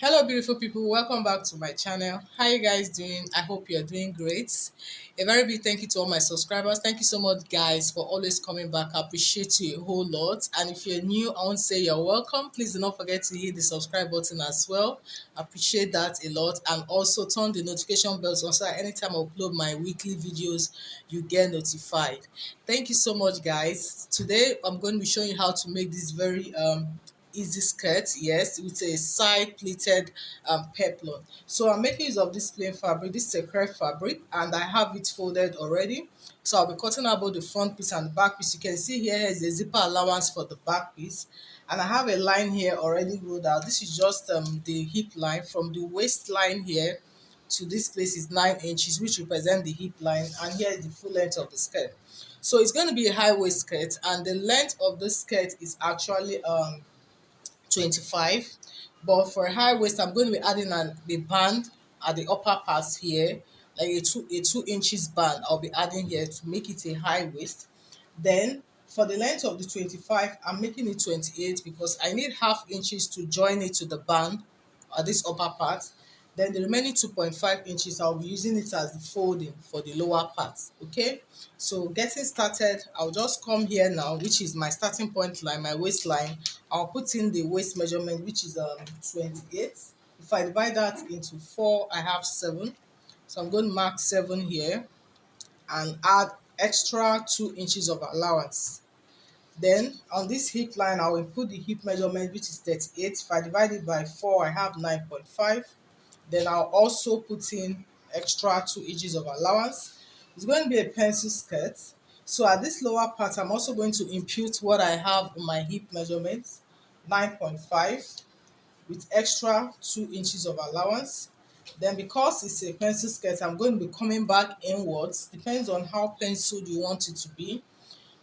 Hello beautiful people, welcome back to my channel. How you guys doing? I hope you're doing great. A very big thank you to all my subscribers. Thank you so much guys for always coming back. I appreciate you a whole lot. And if you're new, I want to say you're welcome. Please do not forget to hit the subscribe button as well. I appreciate that a lot. And also turn the notification bells on so that anytime I upload my weekly videos you get notified. Thank you so much guys. Today I'm going to be showing you how to make this very easy skirt, yes, with a side pleated peplum. So I'm making use of this plain fabric. This is a crepe fabric and I have it folded already. So I'll be cutting out both the front piece and the back piece. You can see here is a zipper allowance for the back piece, and I have a line here already rolled out. This is just the hip line. From the waistline here to this place is 9 inches, which represent the hip line, and here is the full length of the skirt. So it's going to be a high waist skirt, and the length of the skirt is actually 25, but for a high waist I'm going to be adding a band at the upper part here, like a 2 inches band I'll be adding here to make it a high waist. Then for the length of the 25 I'm making it 28 because I need half inches to join it to the band at this upper part. Then the remaining 2.5 inches I'll be using it as the folding for the lower part. Okay, so getting started, I'll just come here now, which is my starting point line, my waistline. I'll put in the waist measurement, which is 28. If I divide that into 4, I have 7. So I'm going to mark 7 here and add extra 2 inches of allowance. Then on this hip line, I will put the hip measurement, which is 38. If I divide it by 4, I have 9.5. Then I'll also put in extra 2 inches of allowance. It's going to be a pencil skirt. So at this lower part, I'm also going to impute what I have on my hip measurement, 9.5, with extra 2 inches of allowance. Then because it's a pencil skirt, I'm going to be coming back inwards. Depends on how penciled you want it to be.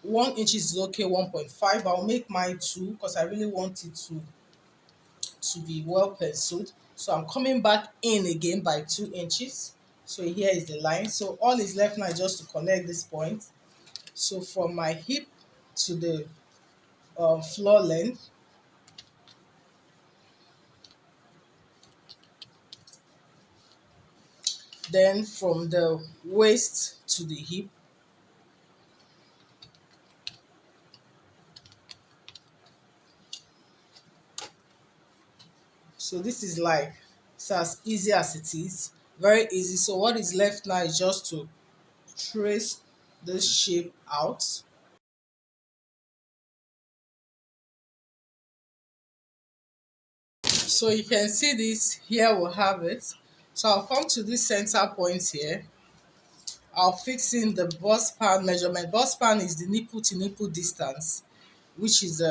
1 inch is okay, 1.5. I'll make mine 2 because I really want it to be well penciled. So I'm coming back in again by 2 inches. So here is the line. So all is left now is just to connect this point. So from my hip to the floor length, then from the waist to the hip, so this is like, it's as easy as it is, very easy. So what is left now is just to trace this shape out. So you can see this here, we'll have it. So I'll come to this center point here. I'll fix in the bust span measurement. Bust span is the nipple to nipple distance, which is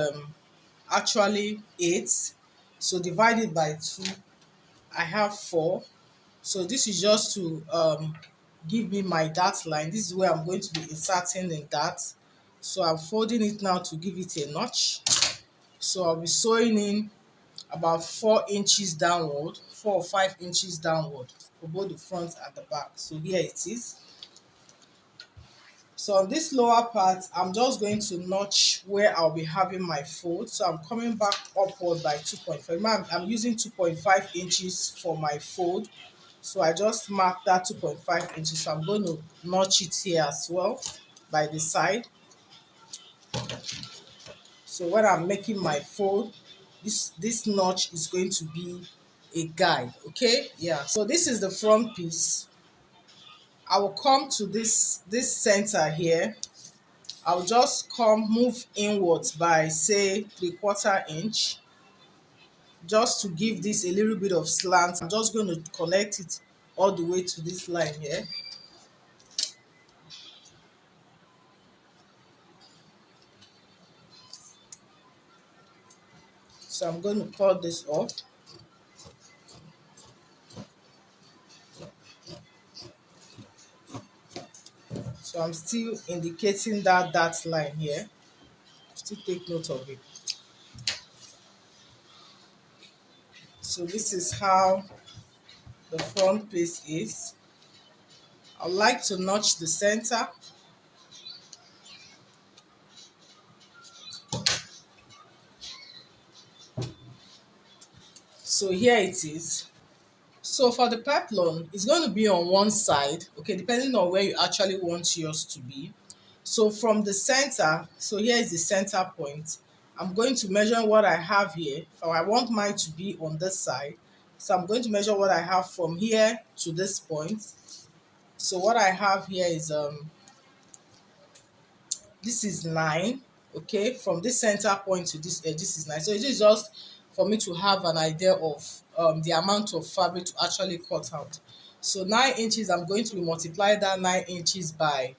actually 8. So divided by 2, I have 4. So this is just to give me my dart line. This is where I'm going to be inserting the dart. So I'm folding it now to give it a notch. So I'll be sewing in about 4 inches downward, 4 or 5 inches downward for both the front and the back. So here it is. So on this lower part, I'm just going to notch where I'll be having my fold. So I'm coming back upward by 2.5. I'm using 2.5 inches for my fold. So I just marked that 2.5 inches. So I'm going to notch it here as well by the side. So when I'm making my fold, this notch is going to be a guide. Okay, yeah. So this is the front piece. I will come to this center here. I'll just move inwards by say 3/4 inch, just to give this a little bit of slant. I'm just going to connect it all the way to this line here. So I'm going to cut this off. So I'm still indicating that line here. Still take note of it. So this is how the front piece is. I like to notch the center. So here it is. So for the peplum, it's going to be on one side, okay, depending on where you actually want yours to be. So from the center, so here is the center point. I'm going to measure what I have here. So I want mine to be on this side. So I'm going to measure what I have from here to this point. So what I have here is this is 9, okay, from this center point to this edge, this is 9. So it is just for me to have an idea of the amount of fabric to actually cut out. So 9 inches, I'm going to multiply that 9 inches by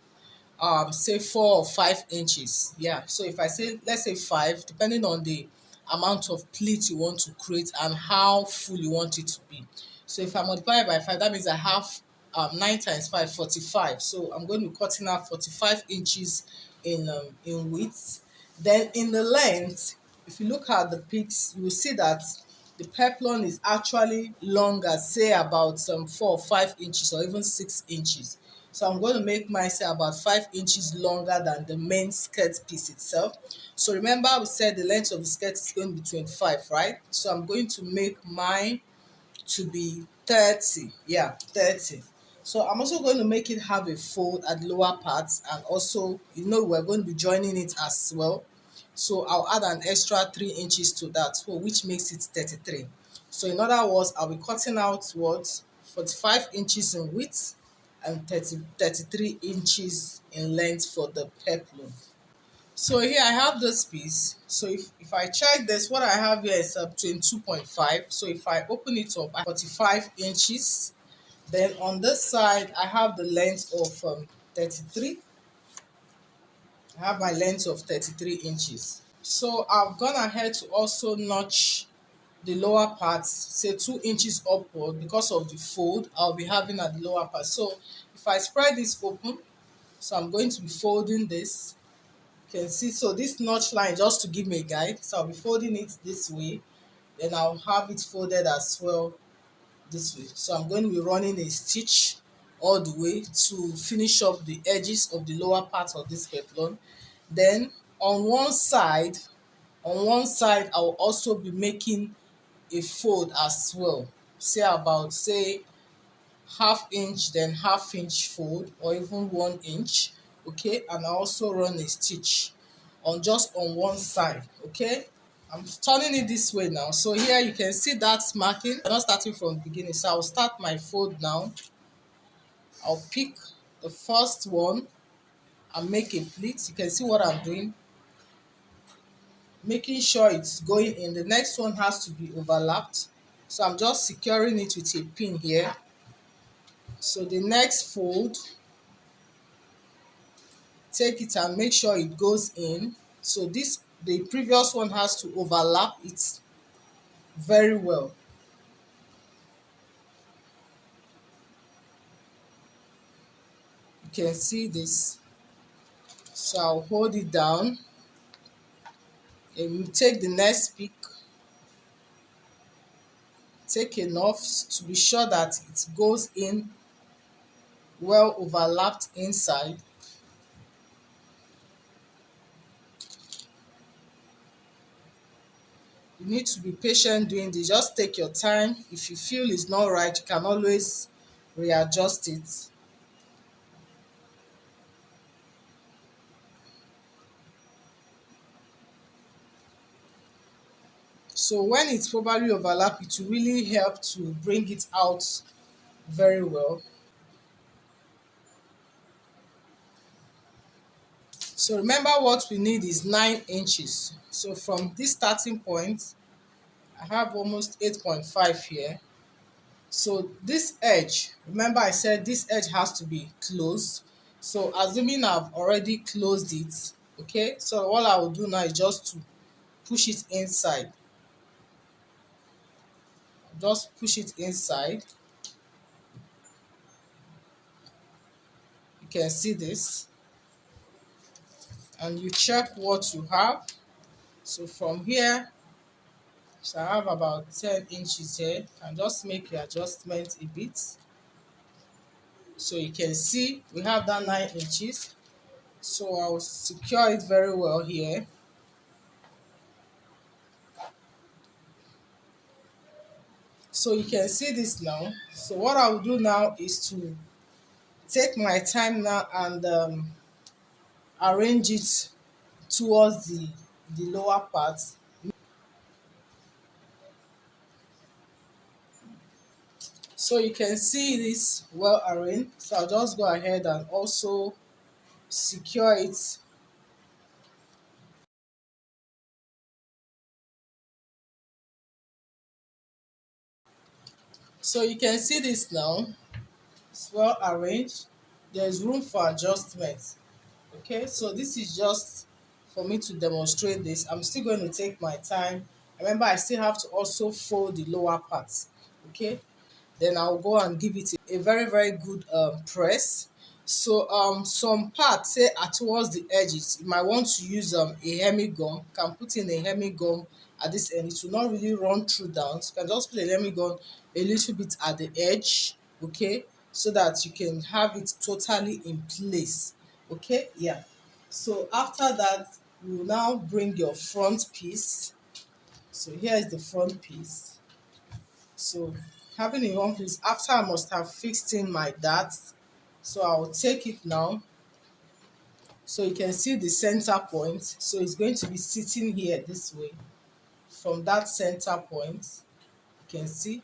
say 4 or 5 inches. Yeah, so if I say, let's say 5, depending on the amount of pleat you want to create and how full you want it to be. So if I multiply it by 5, that means I have 9 times 5, 45. So I'm going to be cutting out 45 inches in width. Then in the length, if you look at the pics, you will see that the peplum is actually longer, say about 4 or 5 inches or even 6 inches. So I'm going to make mine say about 5 inches longer than the main skirt piece itself. So remember we said the length of the skirt is going to be 25, right? So I'm going to make mine to be 30. Yeah, 30. So I'm also going to make it have a fold at the lower part, and also, we're going to be joining it as well. So I'll add an extra 3 inches to that, so which makes it 33. So in other words, I'll be cutting out what, 45 inches in width and 33 inches in length for the peplum. So here I have this piece. So if I check this, what I have here is 22.5. So if I open it up, I have 45 inches. Then on this side, I have the length of 33. I have my length of 33 inches. So I've gone ahead to also notch the lower part, say 2 inches upward, because of the fold I'll be having at the lower part. So if I spread this open, so I'm going to be folding this. You can see, so this notch line just to give me a guide. So I'll be folding it this way, then I'll have it folded as well this way. So I'm going to be running a stitch all the way to finish up the edges of the lower part of this peplum. Then on one side I'll also be making a fold as well, say about, say, half inch, then half inch fold, or even 1 inch, okay, and I also run a stitch on one side, okay. I'm turning it this way now. So here you can see that marking. I'm not starting from the beginning, so I'll start my fold now. I'll pick the first one and make a pleat. You can see what I'm doing, making sure it's going in. The next one has to be overlapped, so I'm just securing it with a pin here. So the next fold, take it and make sure it goes in. So the previous one has to overlap it very well. You can see this. So I'll hold it down and take the next pick. Take enough to be sure that it goes in well overlapped inside. You need to be patient doing this. Just take your time. If you feel it's not right, you can always readjust it. So when it's properly overlapped, it will really help to bring it out very well. So remember, what we need is 9 inches. So from this starting point, I have almost 8.5 here. So this edge, remember I said this edge has to be closed. So assuming I've already closed it, okay, so all I will do now is just to push it inside. Just push it inside. You can see this. And you check what you have. So from here, so I have about 10 inches here. And just make your adjustment a bit. So you can see we have that 9 inches. So I'll secure it very well here. So you can see this now. So what I will do now is to take my time now and arrange it towards the lower part. So you can see this well arranged. So I'll just go ahead and also secure it. So you can see this now. It's well arranged. There's room for adjustment. Okay, so this is just for me to demonstrate this. I'm still going to take my time. Remember, I still have to also fold the lower parts. Okay, then I'll go and give it a very very good press. So some parts say are towards the edges, you might want to use a hemi gum. You can put in a hemi gum at this end. It will not really run through down, so you can just put a hemi gum a little bit at the edge, okay, so that you can have it totally in place. Okay, yeah. So after that, you will now bring your front piece. So here is the front piece. So having in one place, after I must have fixed in my dart, so I will take it now. So you can see the center point. So it's going to be sitting here this way. From that center point, you can see.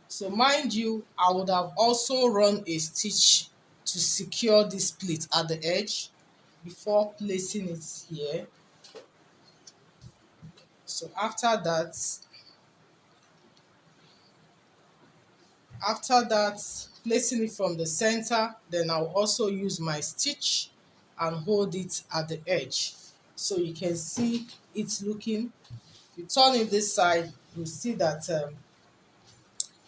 So mind you, I would have also run a stitch to secure this pleat at the edge before placing it here. So after that, placing it from the center, then I'll also use my stitch and hold it at the edge. So you can see it's looking, if you turn it this side, you see that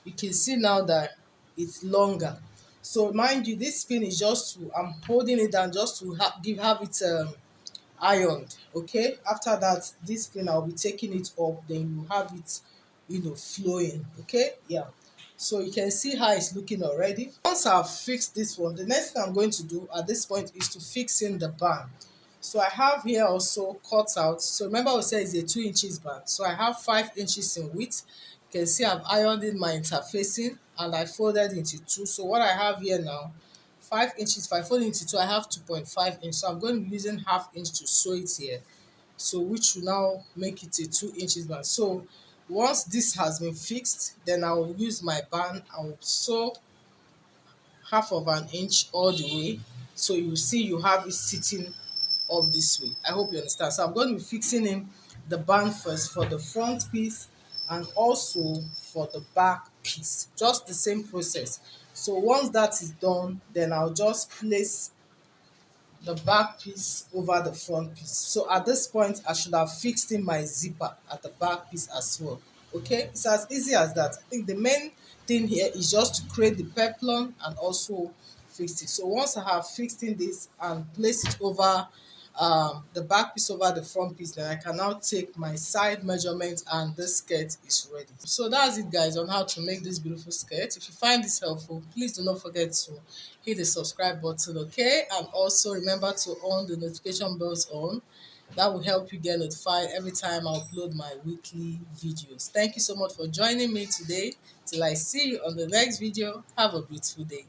you can see now that it's longer. So mind you, this pin is just to, I'm holding it down just to have it ironed. Okay, after that, this pin I'll be taking it up, then you have it, flowing. Okay, yeah. So you can see how it's looking already. Once I've fixed this one, the next thing I'm going to do at this point is to fix in the band. So I have here also cut out. So remember we said it's a 2 inches band. So I have 5 inches in width. You can see I've ironed in my interfacing and I folded into two. So what I have here now, 5 inches, if I fold into two, I have 2.5 inches. So I'm going to be using half inch to sew it here. So which will now make it a 2 inches band. So once this has been fixed, then I will use my band. I will sew half of an inch all the way. So you see you have it sitting up this way. I hope you understand. So I'm going to be fixing in the band first for the front piece and also for the back piece. Just the same process. So once that is done, then I'll just place the back piece over the front piece. So at this point, I should have fixed in my zipper at the back piece as well. Okay, it's as easy as that. I think the main thing here is just to create the peplum and also fix it. So once I have fixed in this and place it over the back piece over the front piece, then I can now take my side measurement and this skirt is ready. So that's it guys on how to make this beautiful skirt. If you find this helpful, please do not forget to hit the subscribe button, okay, and also remember to on the notification bells on. That will help you get notified every time I upload my weekly videos. Thank you so much for joining me today. Till I see you on the next video, have a beautiful day.